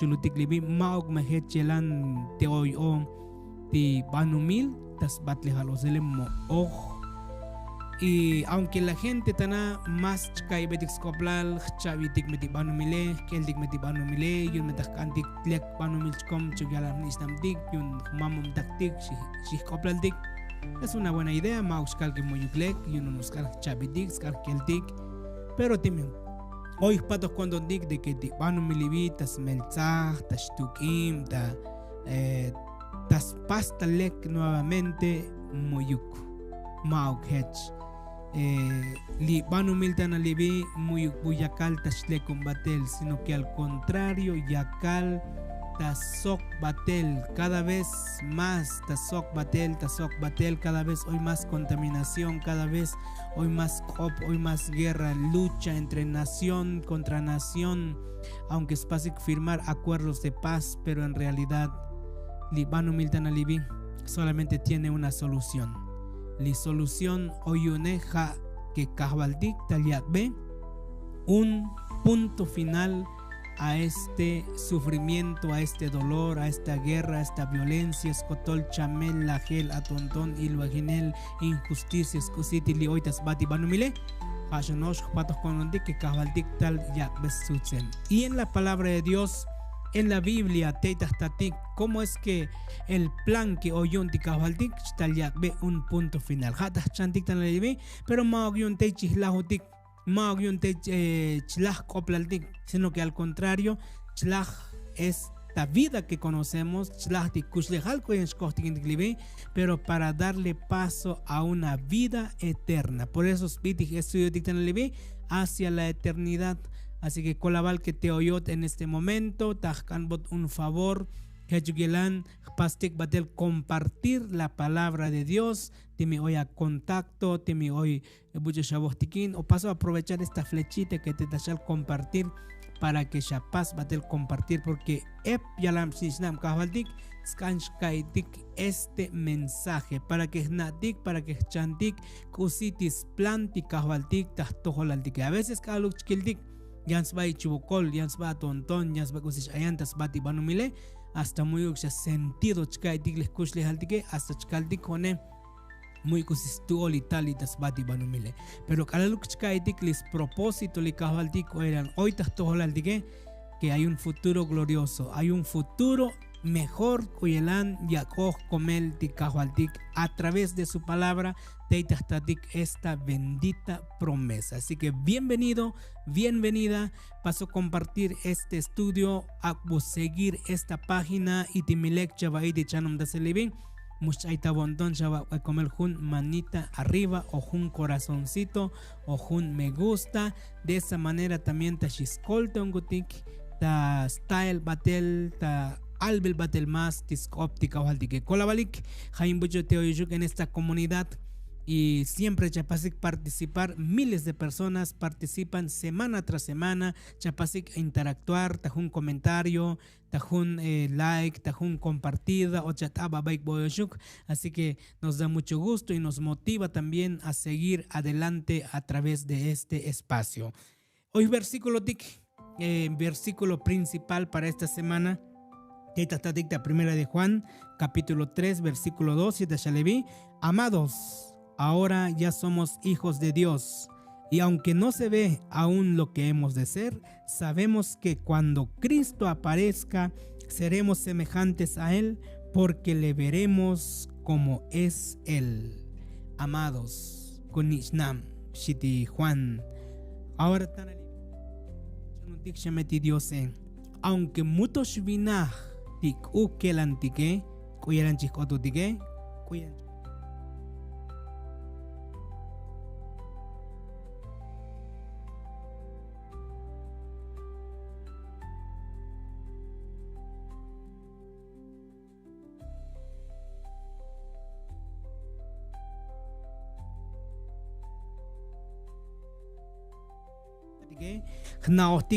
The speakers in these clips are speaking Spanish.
chulutik libi maog mahechelan te hoy o ti banumil tas batle halosele mo y aunque la gente tana más chkai betik skoplal chavitik meti banumile keldik meti banumile yun metak antik lek banumil chkom chugalam nistam dik yun mamum taktik si skoplal dik es una buena idea mauskal que moyuklek yun unuskal chavitik skal keldik pero timim hoy patos cuando dik de que ti banumilibi tas melzah tas tukim tas pasta lek nuevamente moyuk mauk hech li banumil tan alibi muy yakal tashle combatel sino que al contrario yakal tasok batel cada vez más tasok batel cada vez hoy más contaminación cada vez hoy más hoy más guerra lucha entre nación contra nación aunque es fácil firmar acuerdos de paz pero en realidad li banumil tan alibi solamente tiene una solución. La solución oyuneja que Kahbaldik Taliakbe un punto final a este sufrimiento, a este dolor, a esta guerra, a esta violencia, escotol chamel, lagel, atontón, ilwaginel, injusticias, cositi, oitas bati banumile, hashonosh, patos conondik que Kahbaldik Taliakbe sutzen. Y en la palabra de Dios, en la Biblia, Teitastatik, cómo es que el plan que oyun tikahbaltik ve un punto final. Hatas chantik tan levi, pero maogyun te chislahutik, maogyun te chlah koplaltik, sino que al contrario, chlah es la vida que conocemos, chlah tikuslehalko en shkohtik, pero para darle paso a una vida eterna. Por eso spitik estudio tiktan levi hacia la eternidad. Así que colabal que te oyot en este momento, tajkanbot un favor, Hejugelan, pastik batel compartir la palabra de Dios, te me hoy a contacto, te me hoy buchashabostikin, o paso a aprovechar esta flechita que te tachal compartir para que shapas batel compartir, porque ep yalam sisnam kahbaldik, skanshkaitik este mensaje, para que natik, para que chantik, kusitis planti kahbaldik, tahtoholaldik, a veces kaluchkildik, yansba y chubukol, yansba tonton, yansba kusish ayantas bati banumile, hasta muy uxa sentido chkaitik les kushle haltike, hasta chkaldik kone muy kusis tuol y tal y tas bati banumile. Pero kalaluk chkaitik les propósito li kahbaltik eran hoy tas toholaltike, que hay un futuro glorioso, hay un futuro mejor cuyelan yakoh komel tikahbaltik a través de su palabra teitastatik esta bendita promesa. Así que bienvenido, bienvenida, paso a compartir este estudio, a seguir esta página y timilek chavai de chanum da selivin muchaita bondon chava a comer jun manita arriba o jun corazoncito o jun me gusta. De esa manera también ta shiskolta ungutik ta style batel ta albel batel más tisk óptica o que colabalik Jaim Bucho Teoyuk en esta comunidad y siempre Chapasic participar, miles de personas participan semana tras semana, Chapasic interactuar, tajun comentario, tajun like, tajun compartida o chataba baik boyoshuk, así que nos da mucho gusto y nos motiva también a seguir adelante a través de este espacio. Hoy versículo versículo principal para esta semana. Esta dicta primera de Juan, capítulo 3, versículo 2, y de Shalevi, amados, ahora ya somos hijos de Dios, y aunque no se ve aún lo que hemos de ser, sabemos que cuando Cristo aparezca, seremos semejantes a Él, porque le veremos como es Él. Amados, con Ishnam, Shiti Juan, ahora tan Dios aunque muchos vinaj tik ukelantike kuyaran chikotutike kuyan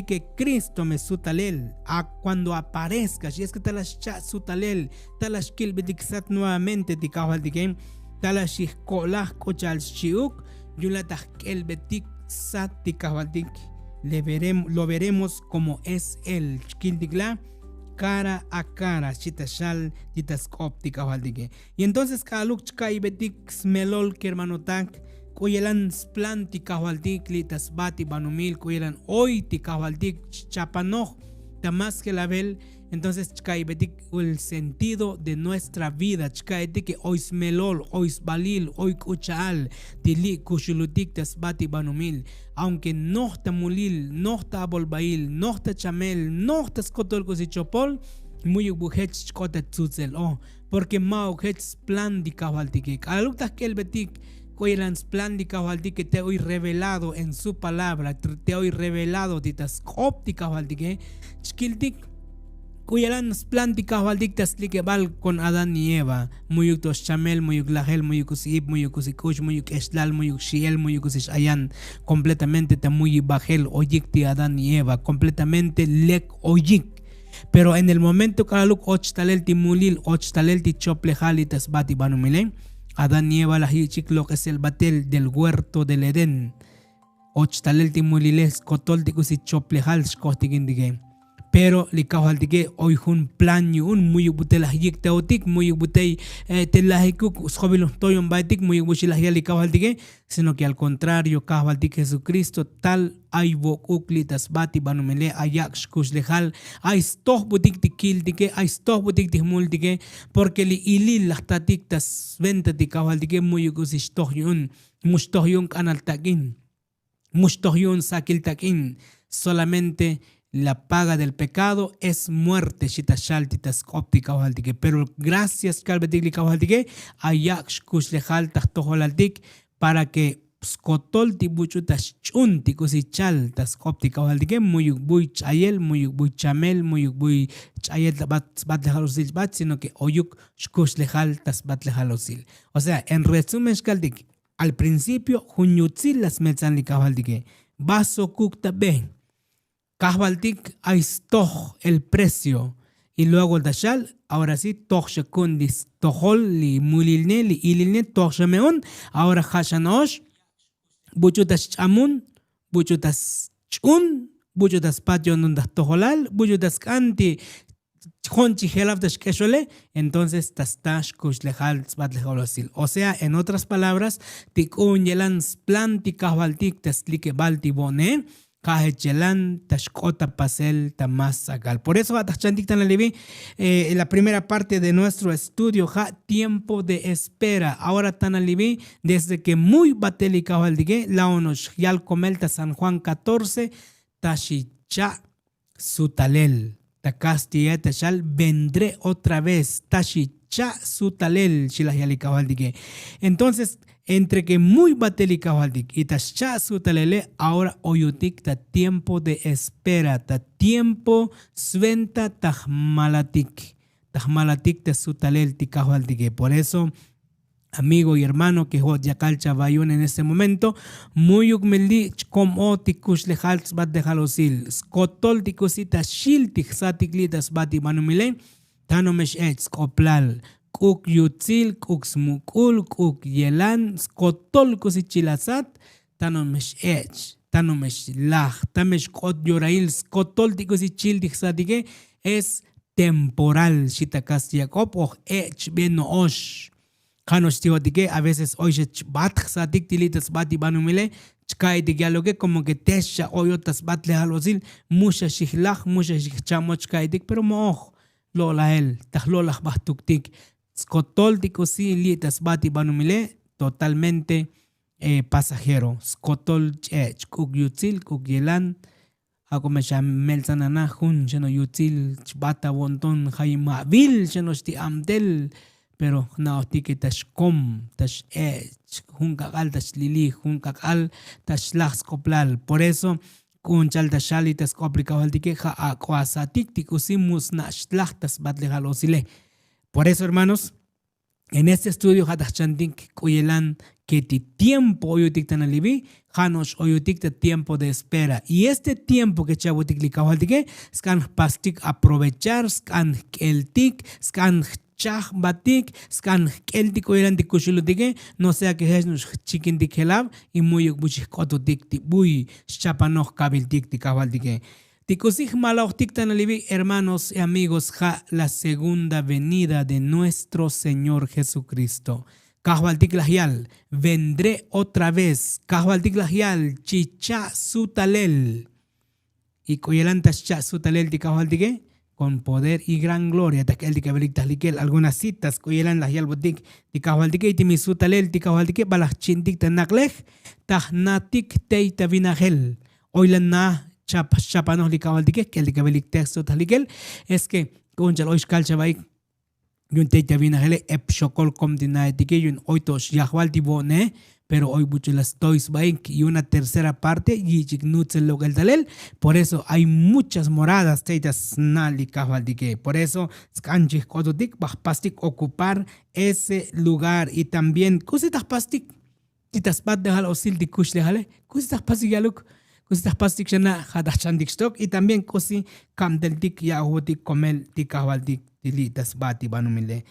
que Cristo me sutalel a cuando aparezca, si es que talash sutalel talash kilbediksat nuevamente tikawal dikem talash kolah kochal shiuk yulatah kelbetik sat tikawal dik lo veremos como es el kildigla cara a cara, chitashal, chitascóptica, valdique. Y entonces, kaluk chkai betik smelol que hermano tak, kuyelan splanti kahwaltik litas bati banumil, kuyelan oiti kahwaltik chapanoj, tamas que la vel. Entonces, chkaibetik el sentido de nuestra vida, chkaibetik que hoy smelol, hoy balil, hoy kuchal, tili kushulutik tasbati banumil, aunque no está mulil, no está bolbail, no está chamel, no está skotol kusichopol, muy buhet chkota tzutzel, oh, porque mao het plan di kavaltik, aluktas que el betik, Koilan splandi kavaldik que te hoy revelado en su palabra, te hoy revelado titas óptica valdik, chkiltik. Kuyalan splanti kahwaldik taslik bal con Adán y Eva, muyuk tos chamel, muyuk lahel, muyuk usib, muyuk usikush, muyuk eslal, muyuk shiel, muyuk usish ayan, completamente tamuyi bajel, oyik ti Adán y Eva, completamente lek oyik. Pero en el momento que aluk ochtalel ti mulil, ochtalel ti choplejali tasbati banumile, Adán y Eva lahichik lo que es el batel del huerto del Edén, ochtalel ti muliles, kotol ti kusi choplejal shkohtigindige. Pero li kahwaltige hoy un plan yun muy butelah yik teotik muy butei telahikuk schobilon toyon baitik muy buchilah li kahwaltige, sino que al contrario kahwaltige Jesucristo tal ay bokuklitas bati banumele ayak shkush lehal ay stoh butik tikiltige ay stoh butik tihmultige porque li ilil lahtatik tas ventati kahwaltige muy gusish toh yun mustoh yun kanal takin mustoh yun sakil takin solamente. La paga del pecado es muerte, pero gracias para que skotol tibuchutas chunti kusichal tas optica haldige muyuk buy chayel muyuk buy chamel muyuk buy chayel bat lehalosil bat sino que oyuk shkush lehal tas bat lehalosil. O sea, en resumen shkaldik, al principio junyutzil las metzan li haldige vaso kukta ben Kahbaltik aistoh el precio y luego el dashal, ahora sí, toh shekundis, tohol li mulilne li ililne toh shemeon, ahora hashanosh, buchutas chamun, buchutas chun, buchutas patio nundas toholal, buchutas kanti, honchi helaf das keshole, entonces tastash kush lehal sbat leholosil. O sea, en otras palabras, tikun yelan splanti kahbaltik taslike balti bone, Kahechelan, Tashkota, Pasel, Tamasagal. Por eso, la primera parte de nuestro estudio, tiempo de espera. Ahora, Tanalibi, desde que muy bateli kavaldige, la onosh, yal comelta San Juan 14, Tashicha, Sutalel, Takasti, Tashal, vendré otra vez, Tashicha, Sutalel, Shilahyali kavaldige. Entonces, entre que muy bateli kavaldik y tasha sutalele, ahora oyutik ta tiempo de espera, ta tiempo sventa tahmalatik ta sutalel ti kavaldik. Por eso, amigo y hermano que hot yakal chavayun en este momento, muy ukmeldi como tikush lehals bat de halosil, skotol tikusita shil tixatiklitas bati manumile, tanomesh skoplal. Kuk yutzil, kuk smukul, kuk yelan, skotol kusichilasat, tanomesh tanomesh lach, tamesh kot yorail, skotol tikusichil tixatique, es temporal, shitakas Jacob, o beno osh. Kanos tihotique, a veces oye bat xatik tilitas bati banumile, chkai dialogue como que tesha oyotas bat lehalosil, musha shihlach, musha shichamo chkaidik, pero mooj, lola el, tahlolach bahtuktik. Skotol tikusi litas bati banumile totalmente pasajero. Skotol kuk yutzil kuk yelan ako me shamel sanana hun cheno yutzil bata wonton hayma vil cheno sti amdel pero na tike tashkom tash hun kakal tash lili hun kakal tash las koplal. Por eso kun chalta shalitas koplika waltike ha kwasatik tikusi musnash lachtas batle halosile. Por eso, hermanos, en este estudio, que ti tiempo oyutik tanalibi, hanos oyutik te tiempo de espera. Y este tiempo que chabutik likawaltike, scan pastik aprovechar, scan keltik, scan chah batik, scan keltik oyelan tikushulutike, no sea que es nos chikin tikelab y muy buchikoto tik buy chapanoj kabil tik tikawaltike. Ticosig malaochtictanalibi, hermanos y amigos, ja la segunda venida de nuestro Señor Jesucristo. Kahbaltiklahial, vendré otra vez. Kahbaltiklahial, chicha sutalel. Y coyelantas cha sutalel ti kahbaltique, con poder y gran gloria. Takel ti kabeliktaslikel, algunas citas coyelan lahial botik ti kahbaltique y ti mi sutalel ti kahbaltique, balas chintik tanaklej, tahnatik teita vinagel. Oilan na chapanos li kahbaltique, que el ti kabeliktas talikel, es que conchal oiskal chabaik. Yun teita vinagele epshokol kom dinaetike yun oitos yahwal tibone, pero hoy mucho las toys baik y una tercera parte y chignutzel local talel. Por eso hay muchas moradas teitas nali kahwaldike. Por eso skanchik kodotik pastik ocupar ese lugar y también cositas pastik titas pat dejal osil di kush dejale cositas pastik yaluk. Cositas pastik shana hadachandik stock y también cosi kamdeltik yahutik komel tikahwaldik tilitas bati banumile.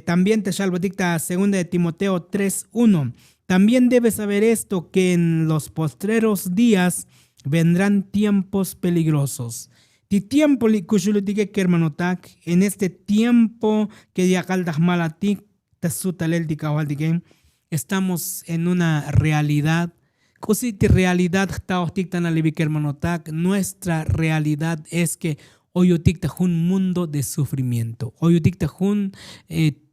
También te salvo dicta 2 de Timoteo 3:1. También debes saber esto, que en los postreros días vendrán tiempos peligrosos. Ti tiempo li kushulutique que hermanotak, en este tiempo que diakaldas malatik tasutalel tikahwaldik, estamos en una realidad. Cosita realidad nuestra realidad es que hoy un mundo de sufrimiento, hoy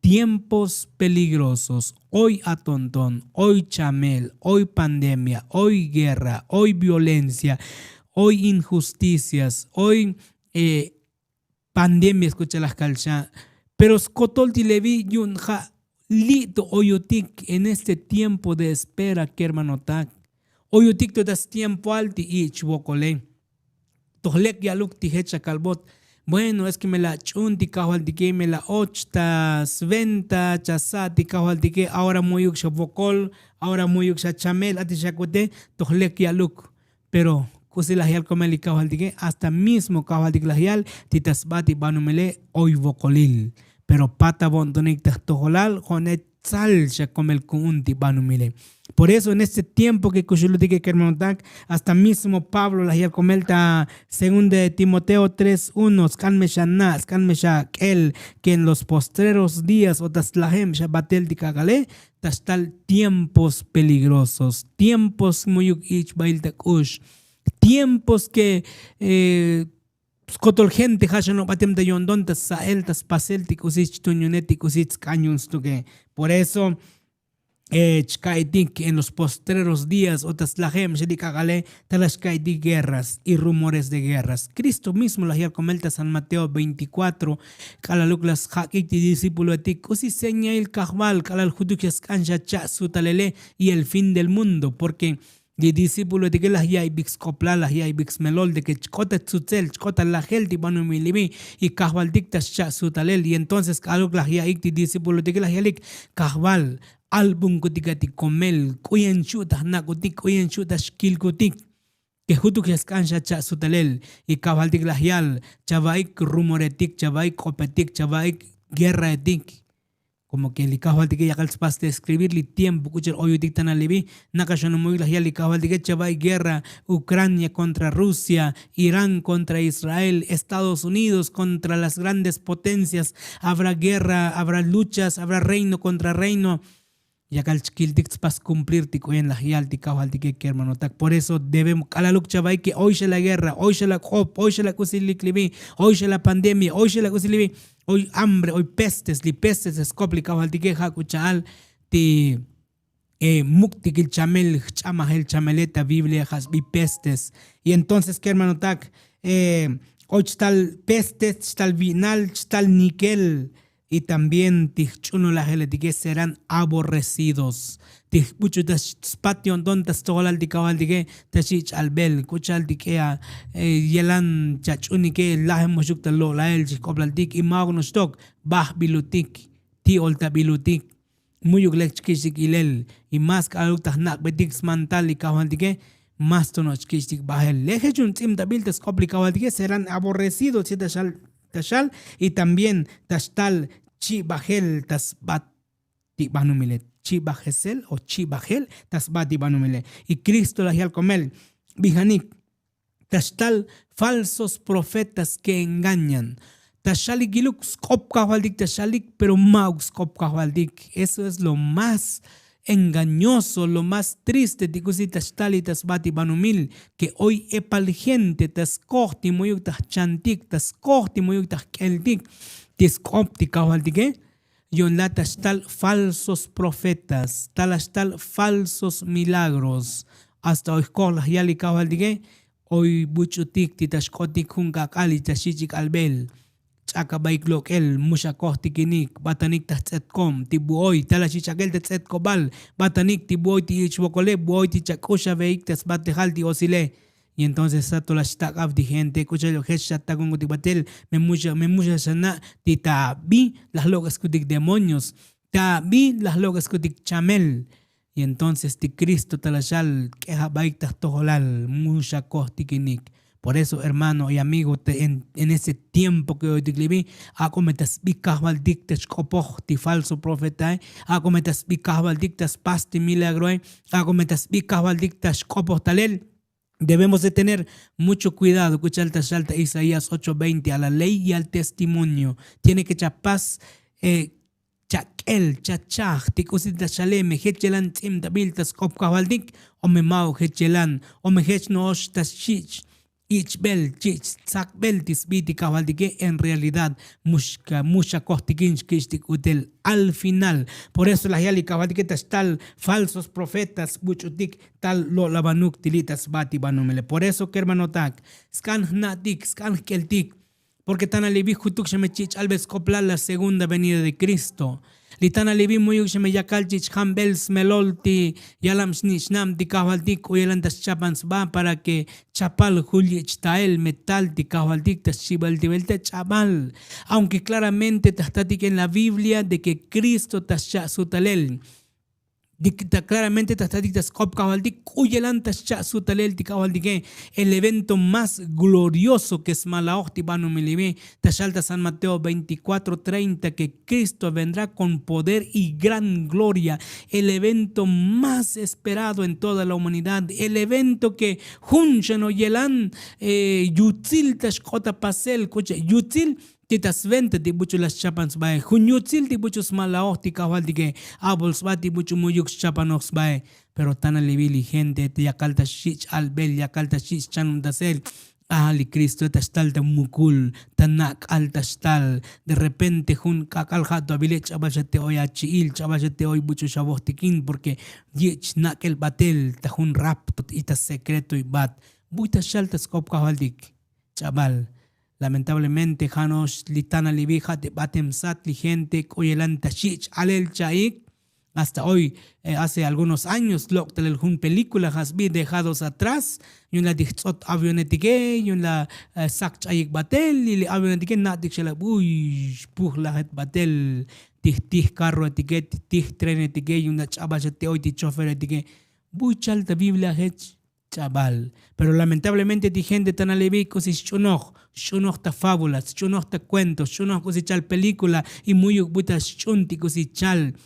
tiempos peligrosos, hoy atontón, hoy chamel, hoy pandemia, hoy guerra, hoy violencia, hoy injusticias, hoy pandemia, escucha las calchas, pero skotol tilevi yun ja lito oyotik en este tiempo de espera que hermanotak. Oyutik to das tiempo alti y chwokole. Tohlek yaluk ti hecha kalbot. Bueno, es que me la chunti kahwaldike, me la ochtas, venta, chasati kahwaldike, ahora muyuk shabokol, ahora muyuk chamel, ati shakote, tohlek yaluk. Pero, kusilahial komeli kahwaldike, hasta mismo kahwaldik lahial, titasbati banumele, oy vokolil. Pero pata bontonik tahtoholal, honet sal shakomel kunti banumile. Por eso en este tiempo que kushulutique que hermanotak, hasta mismo Pablo la hiel comenta 2 de Timoteo 3:1, scanmesha el que en los postreros días o taslahem shabatel dikagale, tastal tiempos peligrosos, tiempos muyuk ich bail takush, tiempos que skotol gente hashano batem de yondon tas sael tas pasel tikusich tuñuneti kusich cañuns tuke. Por eso en los postreros días otras lahem shedikagale talashkaidik guerras y rumores de guerras. Cristo mismo la hiel comenta San Mateo 24 kalaluklas hakik discípulo etik usi seña el kahval kalal hudukas kansha cha sutalele y el fin del mundo, porque de discípulo de que las ya ibix copla las ya ibix melol de que chcota tzutel chcota la gel tibano milibi y kahval dictas cha sutalel y entonces kaluk las ya ikti discípulo de que las ya lik kahval album kutikati komel kuyen chuta na kutik kuyen chuta shkil kutik que jutuk yaskansha cha sutalel y kabaldik lahial chavaik rumoretik chavaik kopetik chavaik guerra etik, como que el kabaldik ya calspas de escribirle tiempo kucher oyutik tanalibi nakashano muy lahial y kabaldik chavaik guerra, Ucrania contra Rusia, Irán contra Israel, Estados Unidos contra las grandes potencias, habrá guerra, habrá luchas, habrá reino contra reino. Ya calchkiltik pas cumplir tico en la hial tikawaltik que hermano tak. Por eso debemos calaluk chavay que hoy se la guerra, hoy se la cop, hoy se la kusiliklibi, hoy se la pandemia, hoy se la kusilibi, hoy hambre, hoy pestes, li pestes escopli kawaltik hakuchal ti muktik chamel chama el chameleta Biblia has bi pestes. Y entonces que hermano tak hoy tal pestes, tal vinal, tal níquel. Y también tichuno la geletique serán aborrecidos. Tichucho das patio dontas tolal dikawal dige tachich albel kuchal dikea yelan chachunike lahem moshuk talo lael chikoblal dik imagno stok bah bilutik ti olta bilutik muyuk lechkishik ilel y más kaluk tahnak bedik smantal dikawal dige más tonoch kishik bahel lejechun tim tabil tas komplikawal dige serán aborrecidos tashal y también tashtal chi bajel tasbat banumile chi bajesel o chi bajel tasbat banumile y Cristo la hial comel bijanik Tashtal falsos profetas que engañan. Tashalik giluk skop kahwaldik tashalik, pero mau skop kahwaldik. Eso es lo más engañoso, lo más triste de que tashtal tasbati banumil, que hoy epal gente taskohti moyuk chantik, taskohti moyuk keltik, tiskopti kahwaldik. Yon la tashtal falsos profetas, talashtal falsos milagros. Hasta hoy kolah yali kahwaldik. Hoy buchutik titashkotik hunkak ali tashichik albel. Chaka baiklok el mushakohti kinik batanik tatsetkom tibuoy talashichakel tatsetkobal batanik tibuoy tiichbokole buoy tichakusha veik tasbatejal osile. Y entonces sato la shtakaf di gente kucha lo heshata con tibatel me mucha sana titabi las locas kutik demonios tabi las locas kutik chamel. Y entonces ti Cristo talashal queja baiktas toholal musha kohti kinik. Por eso, hermano y amigo, en ese tiempo que hoy te escribí, acometas bicahbal dictas copochti falso profeta, acometas bicahbal dictas pasti milagro, acometas bicahbal dictas copochtalel. Debemos de tener mucho cuidado. Escucha alta salta Isaías 8:20, a la ley y al testimonio. Tiene que chapas chakel, chachach, tikusita shaleme, hechelan tim dabiltas kopkabaldik, o me mau hechelan, o me hech no tas chich. Ichbel, chich, sakbel, tisbiti, kabaldike, en realidad, musha kostikinchkishtik utel, al final. Por eso las yali kabaldiketas tal falsos profetas, buchutik, tal lo labanuk tilitas bati banumele. Por eso que hermano tak, skan natik, skan keltik, porque tan alibi jutuk shemechich albes kopla la segunda venida de Cristo. Litana libi muyuk sheme yakalchich hambels melolti yalam snishnam ti kahwaltik uyelantas chapans ba para que chapal julich tael metal ti kahwaltik tas chibal tibelte chapal. Aunque claramente tastatik en la Biblia de que Cristo tas sutalel. Dicta claramente tastaditas cop cabaldik uyelantas cha sutalel ti cabaldique el evento más glorioso que es malaochti banu milibe tashalta San Mateo 24:30 que Cristo vendrá con poder y gran gloria, el evento más esperado en toda la humanidad, el evento que hunchan oyelan yutzil tashkota pasel coche yutzil titas vente ti buchu las chapans bae junyutzil ti buchus malaoch ti kawaldige abols ba ti buchu muyuk chapanox bae pero tan alivili gente ti yakalta shich albel yakalta shich chanum dasel ali Cristo tastal mukul tanak altastal de repente jun kakaljato abile chabachate hoy achiil chabachate hoy buchu shabostikin porque yich nakel batel tajun rap ita secreto y bat buita shaltas kop kawaldik chabal. Lamentablemente, Janos Litana Libija de Batem Satli, gente Coyelanta Shich, Alel Chaik, hasta hoy, hace algunos años, lo que un película hasbi dejados atrás, y una dixot avionetique, y una sac chaik batel, y avionetique natik shela, uy, puh la het batel, tih carro etiquet, tih tren etiquet, y una chabachete hoy, ti chofer etiquet, buy chalta Biblia hech. Chabal, pero lamentablemente ti gente tan alevi cosi chunoch ta fábulas, chunoch ta cuentos, chunoch cosi chal película y muy buta chunti cosi chal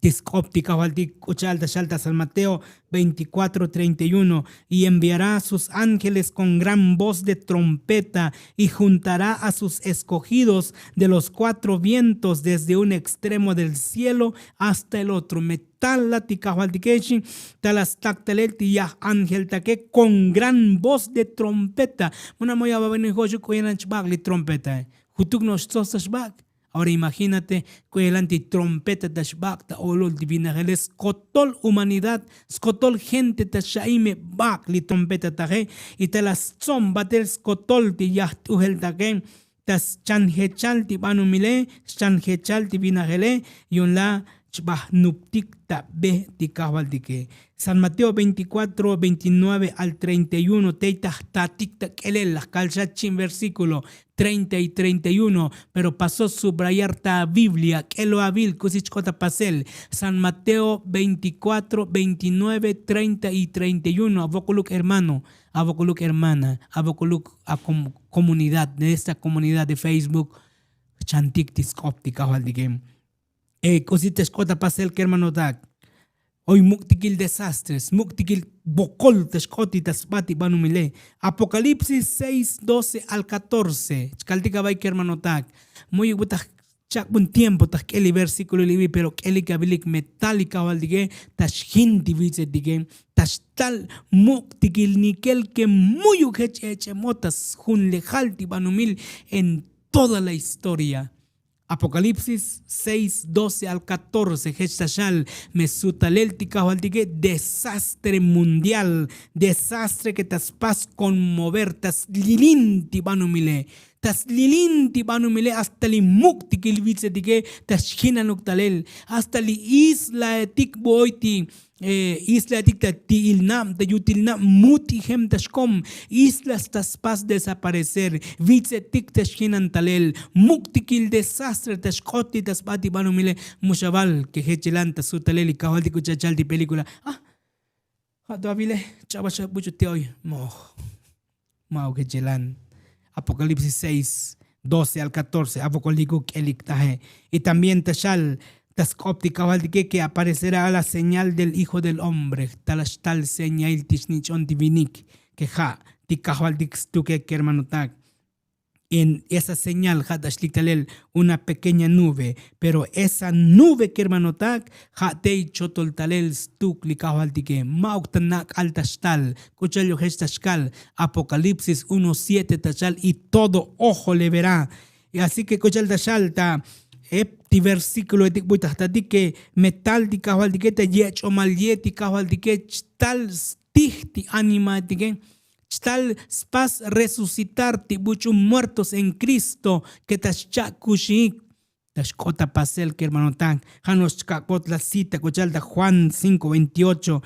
tiscoptica walti cuchalta shalta San Mateo 24:31 y enviará a sus ángeles con gran voz de trompeta y juntará a sus escogidos de los cuatro vientos desde un extremo del cielo hasta el otro. Metal latica waltikechi talas tactaleti ya ángel taque con gran voz de trompeta. Una moya va a venir hoy con el trompeta. Jutuk nos tosas bag. Ahora imagínate que el antitrompeta de Shbak, olol divina, el escotol humanidad, escotol gente de Shaime Bak, li trompeta taje, y te las zomba del escotol de Yahtugel taje, tas chanhechal ti banumile, chanhechal ti vinagele, y un la chbah nuptik ta be ti kabaldike. San Mateo 24:29 al 31, teita tatik kelel, las calzachín versículo 30 y 31, pero pasó subrayar ta Biblia, que lo habil, cusichcota pasel, San Mateo 24:29, 30 y 31, abocoluk hermano, abocoluk hermana, abocoluk a comunidad, de esta comunidad de Facebook, chantik tiskoptika valdigem. Cositas cota pasel que hermano tak. Hoy muktikil desastres, muktikil bokol tashkoti tasbati banumile. Apocalipsis 6, 12 al 14. Chkaltika baik hermano tak. Muy butak chak buen tiempo tak keli versículo libi pero keli kabilik metálica waldige tashhinti vice dige tashtal muktikil nikel que muy ujeche motas hun lejalti banumil en toda la historia. Apocalipsis 6, 12 al 14. Hechashal, mesutalel tikawaldige, desastre mundial, desastre que taspas conmover, tas lilinti banumile, hasta li mukti kilvitse tige, tas hinanuktalel, hasta li isla etik boiti. Isla tikta ti ilnam te yutilnam muti hem tashkom islas taspas desaparecer vitze tikta shinan talel muktikil desastre tashkoti tasbati banumile mushabal que hechelanta su talel y kawalti kuchachal di película todavía chavasha mucho te hoy mau hechelan. Apocalipsis 6 12 al 14 apocalipsis eliktaje y también tashal Tascopti cabaldike que aparecerá la señal del Hijo del Hombre, tal señal tishnichon divinik, que ja, tikahwaldix tuke hermano tak. En esa señal hadashlitalel una pequeña nube, pero esa nube que hermano tak, hatei chotoltalel stuk likahwaldike, mauktanak altashtal, kuchalyo hestashkal, Apocalipsis 1:7 tachal, y todo ojo le verá. Y así que kuchal tashalta. Ti versículo etik buitahtatik que metal di kahwaldike yech o malyeti kahwaldike tal stihti anima tike tal spas resucitar ti buchum muertos en Cristo que tashchakushik tashkota pasel que hermano tan hanos kakot la cita kuchalda Juan 5:28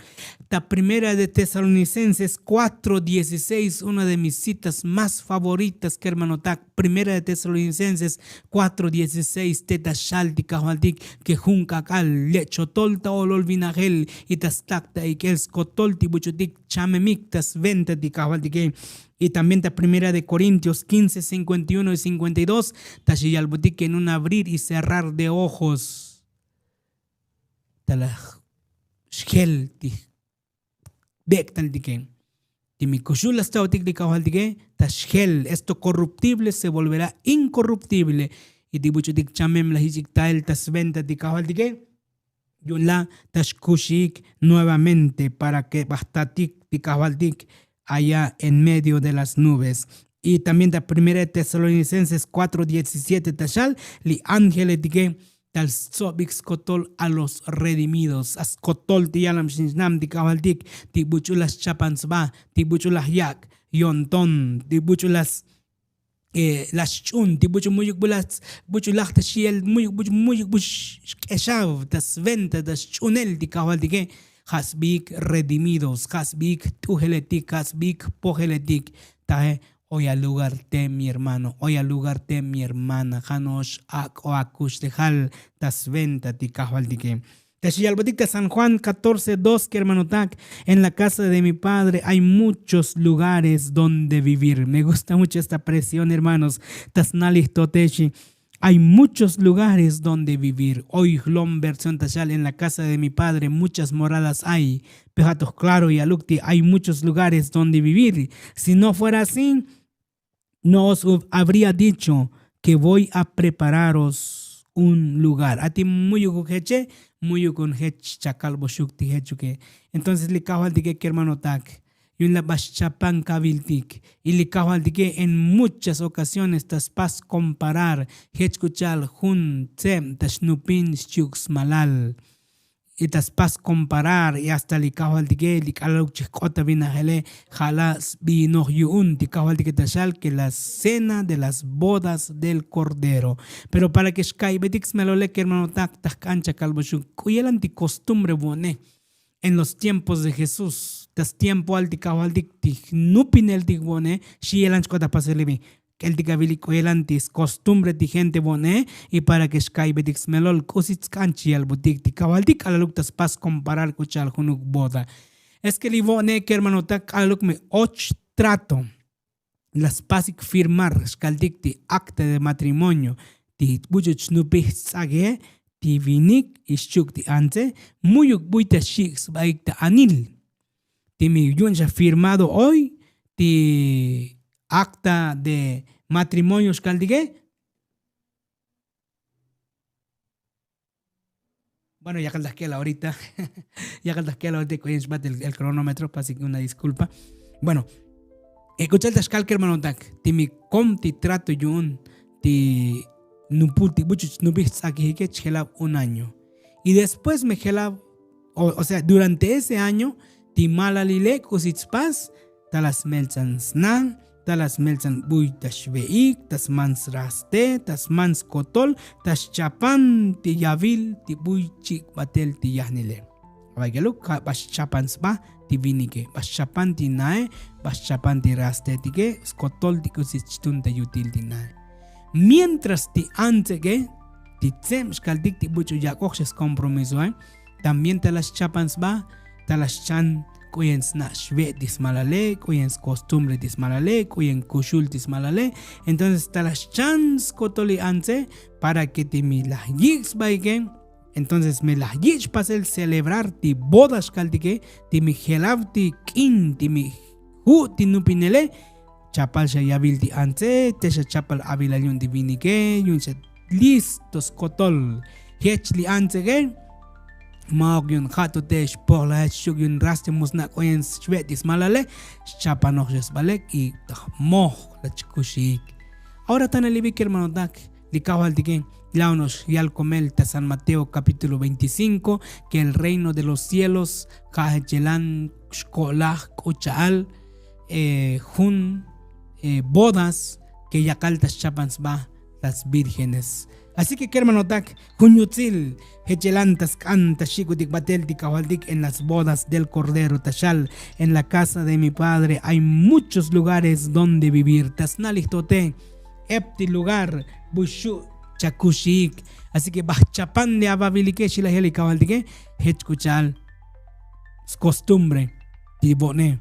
ta primera de Tesalonicenses 4:16 una de mis citas más favoritas que hermano tak primera de Tesalonicenses 4:16 teta shalti kahwaldik que junca kal lecho tolta olol vinagel y tastakta y que el skotolti buchutik chamemik tas venta di kahwaldik. Y también la primera de Corintios 15, 51 y 52, tashiyalbutik en un abrir y cerrar de ojos. Tala shkel ti bektal dike. Timikushul hasta otik di kahwaldike, tashkel, esto corruptible se volverá incorruptible. Y tibuchutik chamem la hijik tael tasventa di kahwaldike. Yunla tashkushik nuevamente para que bastatik di kahwaldik allá en medio de las nubes. Y también la primera de Tesalonicenses 4:17 tashal li ángeles dike tal sobix kotol a los redimidos as kotol ti yalam shinam di kavaldik ti buchulas chapansba ti buchulas yak yonton ti buchulas las chun ti buchu muyuk bulas buchulas tashiel muyuk bush eshav tas venta das chunel di kavaldike hasbik redimidos, hasbik tujeletik, hasbik pojeletik. Tahe, hoy al lugar te mi hermano, hoy al lugar te mi hermana, Janosh ak o akush dejal tas venta ti kahwaldike. Tashiyalbatik de San Juan 14:2 que hermano tak, en la casa de mi padre hay muchos lugares donde vivir. Me gusta mucho esta presión, hermanos. Tasnalich toteshi. Hay muchos lugares donde vivir. Hoy Glom versión Tashal, en la casa de mi padre muchas moradas hay. Pejatos claro y alukti, hay muchos lugares donde vivir. Si no fuera así, no os habría dicho que voy a prepararos un lugar. A ti muy ujeche, muy con hech chakal boshukti hechuke. Entonces le cajo al que hermano tak. Y en la baschapan kabiltik y le dike en muchas ocasiones tas pas comparar hechkuchal hun tsem tashnupin shux malal y tas pas comparar y hasta le dike li kaluk chikota vinagele jalas vino yun ti dike tashal que la cena de las bodas del cordero. Pero para que shkai betix melole que hermano tak tas cancha kalboshuk kuyelan ti costumbre bone en los tiempos de Jesús. Tas tiempo al tikawaldik nupin el tikbone, si el anchkota paselebi. Que el tikabiliko el antis costumbre ti gente bone, y para que sky betix melol kusits kanchi al butik tikawaldik alaluk tas pas comparar kuchal hunuk boda. Es que li bone que hermano tak alaluk me och trato. Las pasic firmar, skaldikti acta de matrimonio, ti bujuch nupi sage, ti vinik ishuk ti anse muyuk buita shiks baik ta anil. Ti mi yun siya firmado hoy ti acta de matrimonios caldigue. Bueno, ya caldaquela ahorita. Ya caldaquela ahorita con el cronómetro, así que una disculpa. Bueno, escucha el tascal que hermano tak. Ti mi com ti trato yun ti nuputi muchos nubis aquí que chela un año. Y después me chela, o sea, durante ese año ti malalile kusitspas talas melchans nan talas melchan buy tashveik tas mans raste tas mans kotol tas chapan ti yavil ti buy chik batel ti yahnile. Abageluk bas chapan spa ti vinike bas chapan ti nae bas chapan ti raste ti ke skotol ti kusichtun te yutil ti nae. Mientras ti antes que ti tsem skaldik ti bucho yakoches compromiso también talas chapan spa talas chan kuyens na shve dismalale, kuyens costumbre dismalale, kuyen kushul dismalale. Entonces talas chans kotoli anse para que te mi las yigs baiken. Entonces me las yigs pasel celebrar ti bodas kaldike, ti mi helav ti kin, ti mi hu ti nupinele. Chapal sha yabil ti anse, te sha chapal avila yun di vinike, yun sha listos kotol. Hech li anse gen. Maog yun hato te shpola shug yun raste musna koyen shvetis malale chapanoch jes balek y moh la chikushik. Ahora tan alibik hermano dak likawal diken launos yal comel ta San Mateo capítulo 25 que el reino de los cielos kahechelan shkolach kuchaal jun bodas que yakaltas chapans ba las vírgenes. Así que hermano tak kunyutzil hechelantas canta shikutik batel tikawaldik en las bodas del cordero tashal. En la casa de mi padre hay muchos lugares donde vivir. Tasnalihtote epti lugar bushu chakushik. Así que bachapan de ababilike shilaheli kawaldike hechkuchal costumbre tibone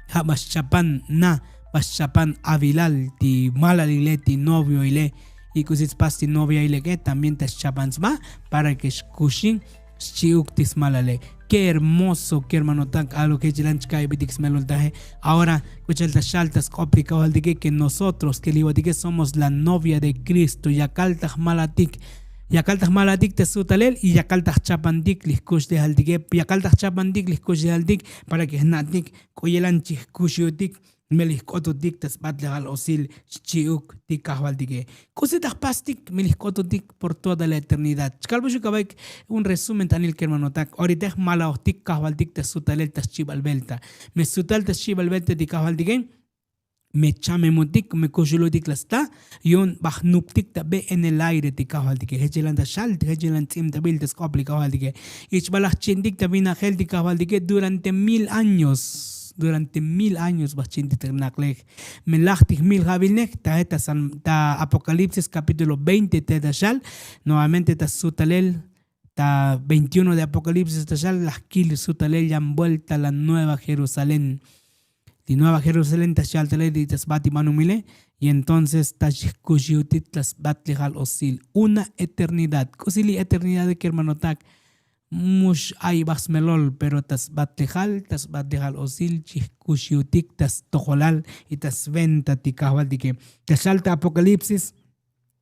ha bachapan na bachapan avilal ti malalile ti novio ile. Y kusis pasti novia y legue también te chapans va para que escuchen chiuktis malale. Qué hermoso, qué hermano tan a lo que chilanchka y bitix meloltaje. Ahora escuchal tashaltas complicado al dique que nosotros que libotique somos la novia de Cristo. Yakaltaj malatik te sutalel y yakaltaj chapandik liskush de aldique. Yakaltaj chapandik liskush de aldik para que natik koyelanchik kushiotik. Melihkoto dik tas batlegal osil chiuk tik kahwaldige. Cositas pastik melihkoto dik por toda la eternidad. Chkalbushu kabek un resumen tanil kermanotak. Ahorita mala ostik kahwaldik tas sutalel tas chibalbelta. Me sutal tas chibalbelta dik kahwaldige. Me chame mutik me koshulotik lasta. Yon bahnuptik tabe en el aire tik kahwaldige. Hechelan tas shalt hechelan tim tabil tas kopli kahwaldige. Ichbalach chindik tabina gel tik kahwaldige durante 1000 años. Durante 1000 años bachinti ternaklek melachtik 1000 gabilnek ta Apocalipsis capítulo 20 te dashal nuevamente ta sutalel ta 21 de Apocalipsis dashal las kil sutalel ya vuelta la nueva Jerusalén ta shal talel y tas bati manumile y entonces ta kushiutit tas batlejal osil una eternidad kusili eternidad de que hermano tak mush ay basmelol pero tas batlejal osil chihkushiutik tas tojolal y tas venta tikahwal dike tas salta Apocalipsis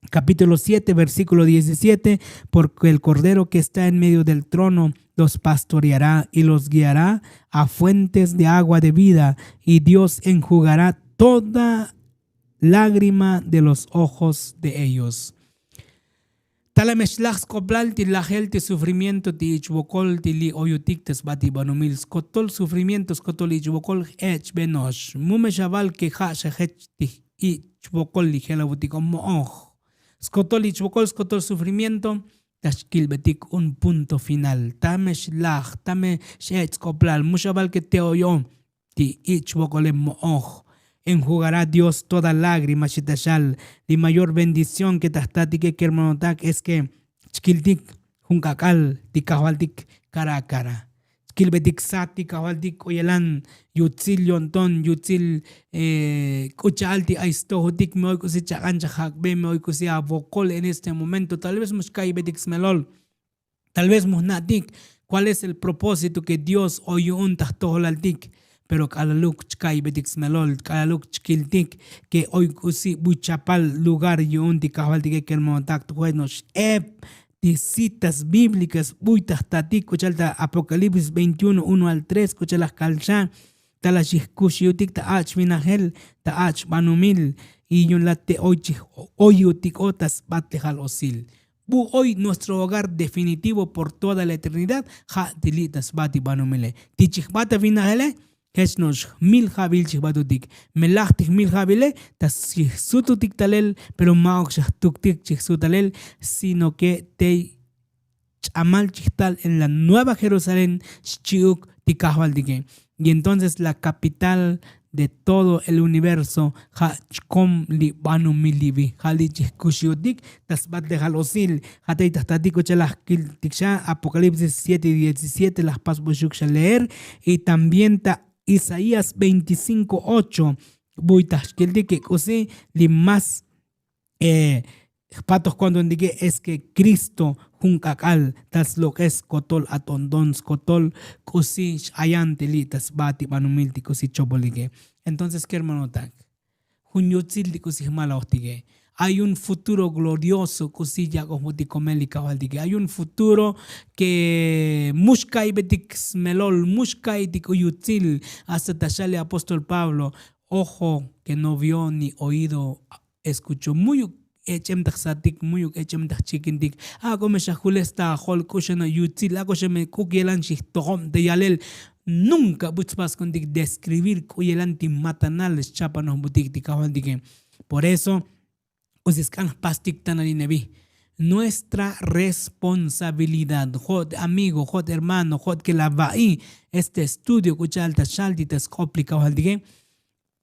capítulo 7 versículo 17 porque el cordero que está en medio del trono los pastoreará y los guiará a fuentes de agua de vida y Dios enjugará toda lágrima de los ojos de ellos. Talameshlach koplal ti lajel ti sufrimiento ti ichbokol ti li oyutik tes bati banumil skotol sufrimientos skotol ichbokol ech benosh mume shaval que ha shech ti ichbokol li helabutik mooj skotol ichbokol skotol sufrimiento tashkil betik un punto final tameshlach tame shech koplal mushaval que te oyo ti ichbokol mooj. Enjugará Dios toda lágrima, shitashal. La mayor bendición que tastatique que hermanotak es que chkiltik junkakal tikahwaltik cara a cara. Chkilbetik sati kahwaltik oyelan yutzil yonton yutzil kuchalti aistohotik me oy kusi chakancha hakbe me oy kusi avokol en este momento. Tal vez mushkai betik smelol. Tal vez musnatik, ¿cuál es el propósito que Dios hoy un tahtoholaltik? Pero kalaluk chkai betik smelol, kalaluk chkiltik, que hoy kusi buchapal lugar yun ti kahaltik que el montak tuenos de citas bíblicas, buitas tatik, kuchalta Apocalipsis 21, 1 al 3, kuchalas kalsha, talashih kushiutik taach minahel, taach banumil, y yun late oyutik otas batejal osil. Hoy nuestro hogar definitivo por toda la eternidad, ha dilitas bati banumile. Tichih bata vinahele, Hechnos mil habil chihbatutik, melachtik mil habile, tas sututik talel, pero maok tuktik chihsutalel, sino que te amal chihtal en la nueva Jerusalén, chiuk tikahbaldike. Y entonces la capital de todo el universo, hachkom li banu milibi, hali chihkushiotik, tas bat de halosil, hatei tastatiko chalas kiltiksha, Apocalipsis 7 y 17, las pasbushuk leer, y también Isaías 25:8, que cosí li más patos cuando indique es que Cristo juncakal tas lo que es kotol atondons kotol cosí ayante li tas bati manumilti cosí chopolique. Entonces, ¿qué hermano tak? Junyutzil di cosí mala ostige. Hay un futuro glorioso, cosilla como ticomelica valdique. Hay un futuro que mushkai betix melol, mushkai ticuyutzil, hasta tachale apóstol Pablo, ojo que no vio ni oído, escuchó muy echem taxatik, muy echem tachikintik, como shahulesta, hol kushana yutzil, me kukielan shihtohom de yalel. Nunca butzpas con describir kuyelanti matanales chapanos butik ticavaldike. Por eso, nuestra responsabilidad, jod amigo, jod hermano, jod que la va ahí, este estudio, kuchalta shaltitas complicado al dige,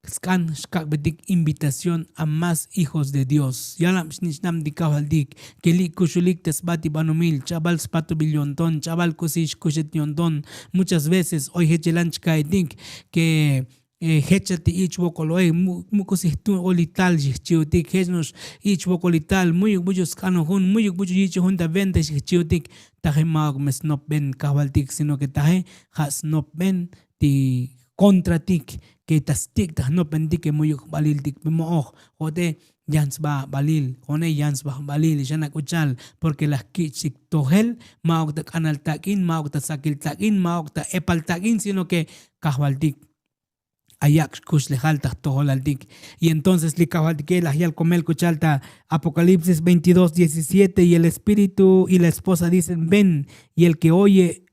scan betik invitación a más hijos de Dios. Yalam shnam dikao al dik, que li kushulik tesbati banumil, chabal spato billonton, chabal kusish kushet yonton. Muchas veces hoy hechelanch dik que hechate ich wokoloe mukusihtu olital chiutik hechnos ich wokolital muy muchos canojun muy muchos ich junta venta chiutik taje mag mesnop ben kabaltik sino que taje has nop ben ti contratik que tastik tas no pendik muy balil tik mo ode yans ba balil one yans ba balil jana kuchal porque las kichik tohel maog ta kanal takin maog ta sakil takin maog ta epal takin sino que kahbaltik ayak kushlejalta toholaltik. Y entonces likabaltike la yal comel kuchalta Apocalipsis 22:17 y el espíritu y la esposa dicen ven, y el que oye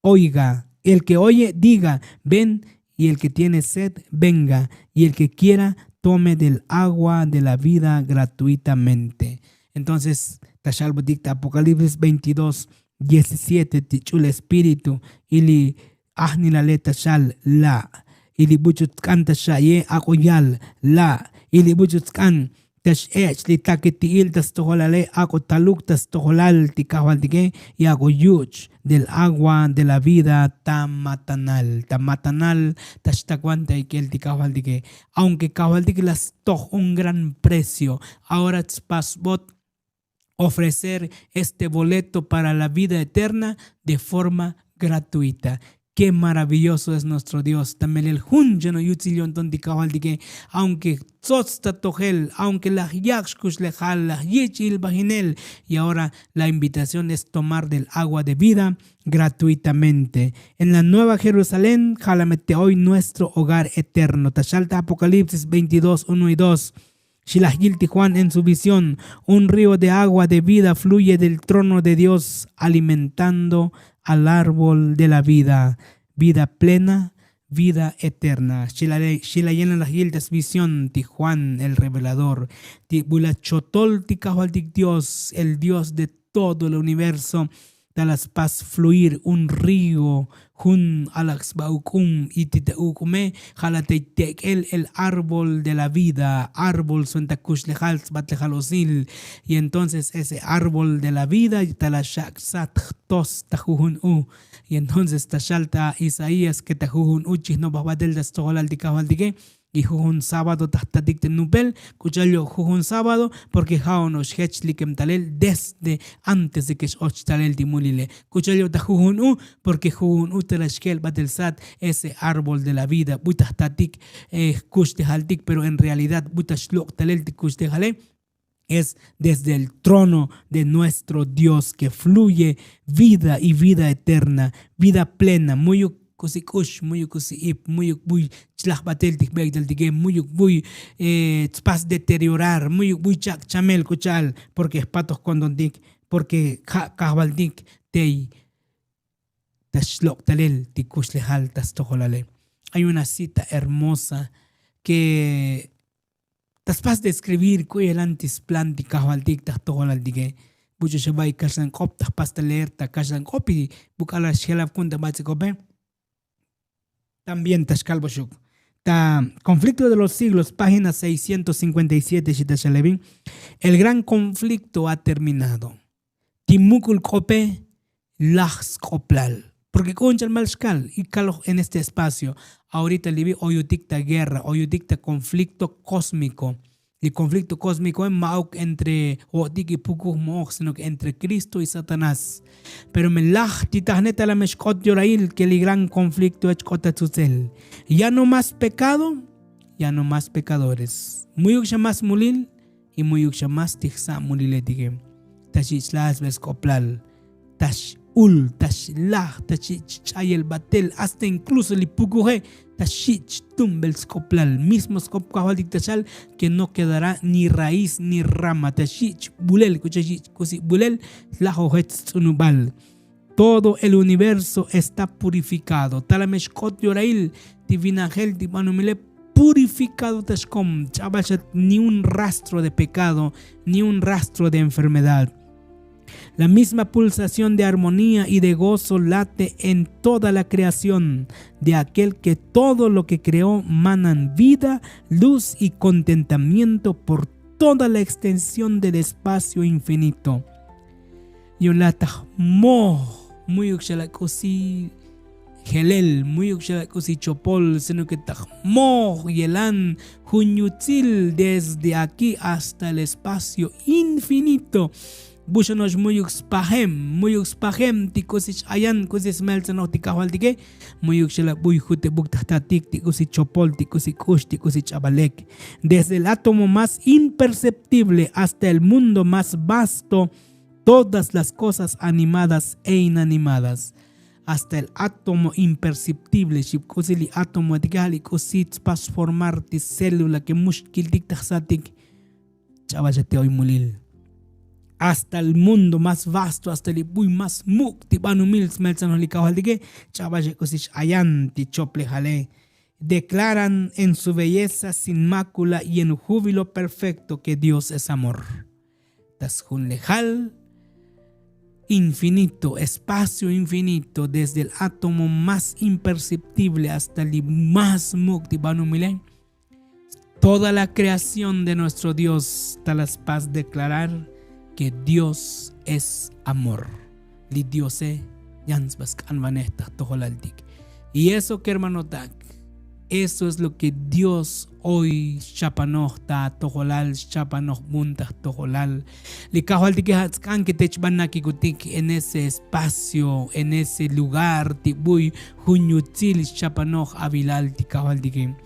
oiga, el que oye diga ven, y el que tiene sed venga, y el que quiera tome del agua de la vida gratuitamente. Entonces tashalbo dicta Apocalipsis 22:17 tichul espíritu y li ahni la leta shal la ili buchutkan tashaye akoyal la ili buchutkan tashech li takitiil tas toholale ako taluk tas toholal tikawaldike y ako yuch del agua de la vida tamatanal tashtakwanta ikel tikawaldike aunque kawaldike las toh un gran precio ahora tspasbot ofrecer este boleto para la vida eterna de forma gratuita. Qué maravilloso es nuestro Dios. También el junjano yutzilion ton dikawaldike, aunque tzotzta tohel, aunque la yakshkush lejal, la yichil bajinel, y ahora la invitación es tomar del agua de vida gratuitamente. En la Nueva Jerusalén, jalamete hoy nuestro hogar eterno. Tashalta Apocalipsis 22:1 y 2. Shilahgil Tijuan en su visión, un río de agua de vida fluye del trono de Dios, alimentando al árbol de la vida, vida plena, vida eterna. Shilayena la Gildas visión, Tijuan el revelador, Bulachotol Ticahualtic Dios, el Dios de todo el universo, da las paz fluir un río, jun alax baukum y titeukume, jalateitek el árbol de la vida, árbol suentakush lejals batlejalosil, y entonces ese árbol de la vida, talashak sat tos tajujun y entonces tashalta Isaías que tajujun uchis no babatel das toholal dikawaldike, y jujun sábado tahtatik nupel, cuchallo jujun sábado, porque jaonos hechlikem talel desde antes de que es talel timulile. Cuchallo tajujun porque jujun telashkel batelsat, ese árbol de la vida, butahtatik kush tejaltik, pero en realidad butashlok talel tikush tejale. Es desde el trono de nuestro Dios que fluye vida y vida eterna, vida plena, muy kusikush, muy kusip, muy buy chlahbatel tikbeg del tige, muy buy spas deteriorar, muy buy chak chamel kuchal, porque es patos condondik, porque kahbaldik tei tashlok talel tikush lehal tas toholale. Hay una cita hermosa que taspas de escribir que el antes plan de kahbaldik tas toholal dige. Bucho shabay kashan kop taspas de leer ta kashan kopi bukala shelaf kunta batikope. También Tashkalboshuk. Conflicto de los siglos, página 657, Shitashalevi. El gran conflicto ha terminado. Timukul kope las koplal. Porque concha el malskal y calo en este espacio. Ahorita libi oyutikta guerra, oyutikta conflicto cósmico. El conflicto cósmico es mauk entre Otik y Pukuk Mook, sino que entre Cristo y Satanás. Pero me laj titahnet a la meshkot yorail que el gran conflicto es kotatzuzel. Ya no más pecado, ya no más pecadores. Muyuk shamas mulil y muyuk shamas tihsa muliletige. Tashich las vescoplal. Tash ul, tash lah, tash chayel batel, hasta incluso el pukuje. Tashich tumbel skoplal, mismo skop kahwalik tashal, que no quedará ni raíz ni rama. Tashich bulel, kuchachich kusi bulel, la hohet tsunubal. Todo el universo está purificado. Talameshkot yorail, divinangel, divanumile, purificado tashkom. Chabachat, ni un rastro de pecado, ni un rastro de enfermedad. La misma pulsación de armonía y de gozo late en toda la creación de aquel que todo lo que creó manan vida, luz y contentamiento por toda la extensión del espacio infinito. Yolata mo muy uxalacosi gelel muy uxalacosi chopol sino que mo yelan junyutzil desde aquí hasta el espacio infinito. Bushonos muyuk spahem tikusis ayan kusis melzano tikawal dige muyuk shela buy jute buktahtatik tikusi chopol tikusi kush tikusi chabalek. Desde el átomo más imperceptible hasta el mundo más vasto, todas las cosas animadas e inanimadas. Hasta el átomo imperceptible, shipkusili átomo etigali kusit pas formar ti célula que mushkil diktahsatik chabachate hoy mulil. Hasta el mundo más vasto, hasta el buy más mukti banumil smelzan holikawaldige, chabaje kosich ayanti chople jale. Declaran en su belleza sin mácula y en júbilo perfecto que Dios es amor. Tashun lejal, infinito, espacio infinito, desde el átomo más imperceptible hasta el más mukti banumile. Toda la creación de nuestro Dios, talas paz declarar que Dios es amor. Li Diose yansbas kanvanesta toholaltik. Y eso que hermano tak, eso es lo que Dios hoy chapanoh ta toholal chapanoh bunta toholal. Li kahaltik hatskan que techbanaki gutik en ese espacio, en ese lugar tibuy junyutzil chapanoh avilal tikahaltik.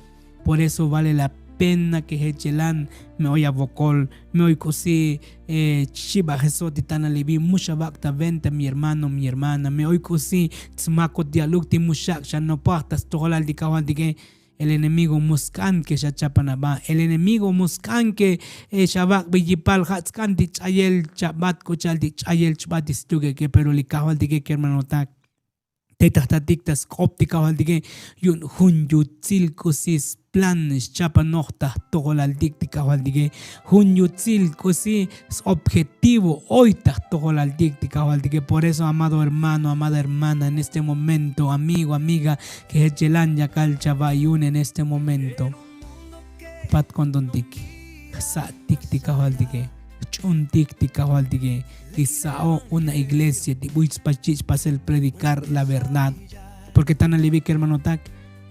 Por eso vale la pena que hechelan me oya vocol me oy cosi chiba jesoti tana levi musha bakta venta mi hermano mi hermana me oy cosi tsmako dialukti mushak ya no pastas toholal di kawal dige. El enemigo muskan que ya chapanaba, el enemigo muskan que shabak biyipal hatskan di chayel chabat kuchal di chayel chabat istuge que pero li kawal dige que hermano tak tetahtatiktas koptika waldige yun hunyutzil kusis planes chapanohtas togolaltiktika waldige hunyutzil kusi objetivo oitas togolaltiktika waldige. Por eso, amado hermano, amada hermana, en este momento, amigo, amiga, que hechelan yakal chabayun en este momento pat kondontik sa tiktika waldige un tiktika waldige Isao una iglesia de para el predicar la verdad, porque tan alivique hermano tak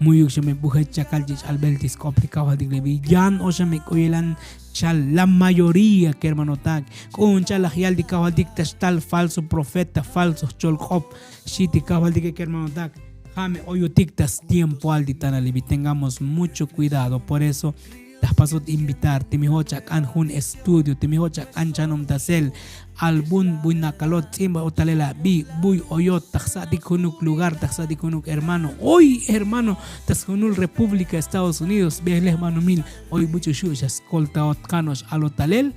muyuk me buhet chakal chich albeltis kopti kawal diglebi yan o me kuyelan chal la mayoría que hermano tak con chal ajial di kawal diktas tal falso profeta falso cholkop shiti kawal dik que hermano tak jame oyutiktas tiempo aldi tanalibi tengamos mucho cuidado. Por eso tas paso invitar timihochak an hun estudio timihochak an chanom tasel albun buy nakalot timba otalela bi buy oyot taxati kunuk lugar taxati kunuk hermano hoy hermano taskunul República Estados Unidos behle hermano mil hoy mucho shushas kolta otkanos alotalel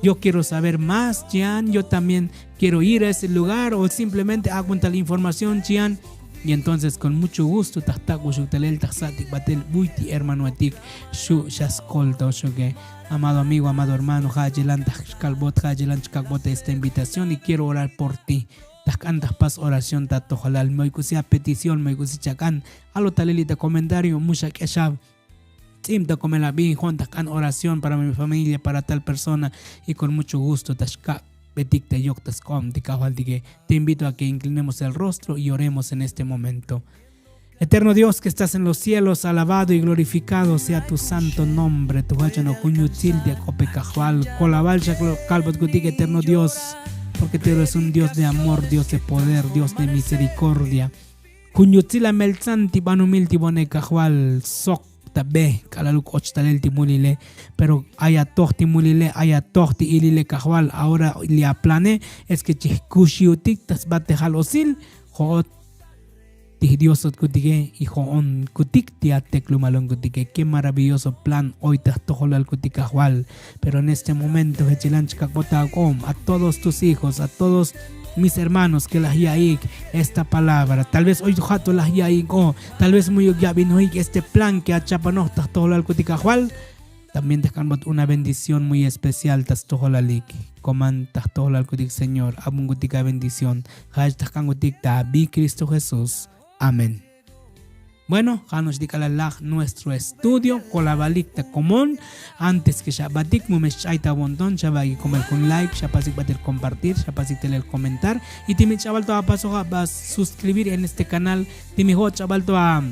yo quiero saber más Chian, yo también quiero ir a ese lugar o simplemente hago tal información Chian. Y entonces con mucho gusto tahtaku shuktalel tahsatik batel buiti hermano atik shu shaskolta que amado amigo, amado hermano, hajelan tahkalbot hajelan chkakbot esta invitación y quiero orar por ti. Tahkantas paz oración tato halal moikusia petición moikusi chakan alo talelita comentario mucha que shab simta come la bien juntas oración para mi familia, para tal persona y con mucho gusto tashka te invito a que inclinemos el rostro y oremos en este momento. Eterno Dios que estás en los cielos, alabado y glorificado sea tu santo nombre. Tu hachano cuñutil de copecajal, colabal calvot gutig, eterno Dios, porque tú eres un Dios de amor, Dios de poder, Dios de misericordia. Cuñutila melzanti banumilti bonecajal, sok tabe kalaluk ochtalel timulile pero haya tohti mulile haya tohti ilile kahwal ahora le aplane es que chikushiotik tas bate halosil ho tidiosot kutige y on kutik tia teklumalon kutige. Qué maravilloso plan hoy tas toholal kutikahwal. Pero en este momento hechilanch kakbotagom a todos tus hijos, a todos mis hermanos que las yaik esta palabra tal vez hoy jato las yaik tal vez muy ya vino este plan que achapanos tas todo al kutikahwal también dejamos una bendición muy especial tas todo la lik coman tas todo al kutik Señor abungutica bendición haj tas kangutik ta bi Cristo Jesús amén. Bueno, Janos dikalalaj nuestro estudio con la balicta común. Antes que Shabatik mumeshaita bondon, Shabagi comer con like, Shabasik bater compartir, Shabasik tener comentar. Y Timi Chabalto a paso a suscribir en este canal. Timi Ho Chabalto a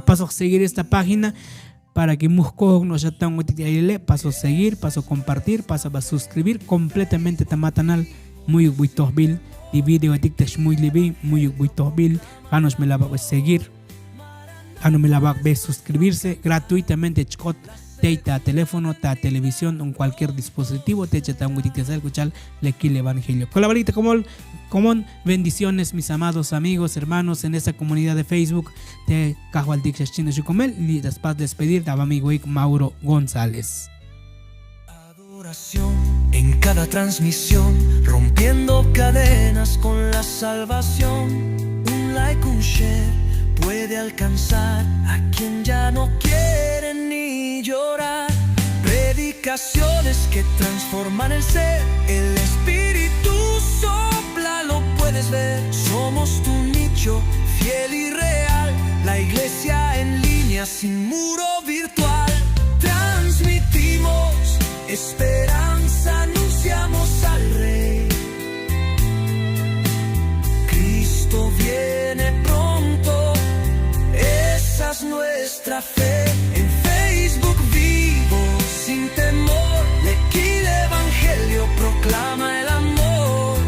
paso a seguir esta página para que musco nos yatan paso a seguir, paso a compartir, paso a suscribir completamente tamatanal muy buitobil. Y video adictas muy libi, muy buitobil. Janos me la va a seguir. No me la va a suscribirse gratuitamente chcot teita teléfono ta televisión en cualquier dispositivo te echa tan escuchar el evangelio con la varita común bendiciones mis amados amigos hermanos en esta comunidad de Facebook te cajual dixas chino chucomel y después despedir daba amigo Mauro González. Adoración en cada transmisión rompiendo cadenas con la salvación un like un share puede alcanzar a quien ya no quiere ni llorar. Predicaciones que transforman el ser, el espíritu sopla, lo puedes ver. Somos tu nicho, fiel y real, la iglesia en línea sin muro virtual. Transmitimos esperanza, anunciamos al Rey. Cristo viene pronto. Esa es nuestra fe. En Facebook vivo sin temor. El evangelio proclama el amor.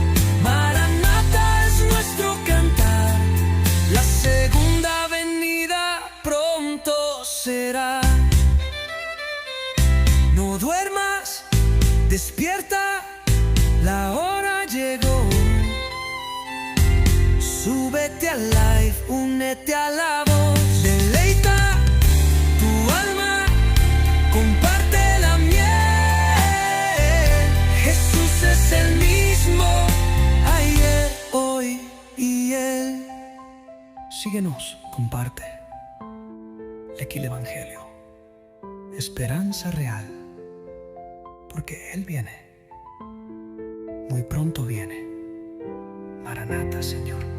Maranata es nuestro cantar. La segunda venida pronto será. No duermas, despierta, la hora llegó. Súbete al live, únete a la voz. Deleita tu alma, comparte la miel. Jesús es el mismo, ayer, hoy y él. Síguenos, comparte. El evangelio. Esperanza real. Porque Él viene. Muy pronto viene. Maranata, Señor.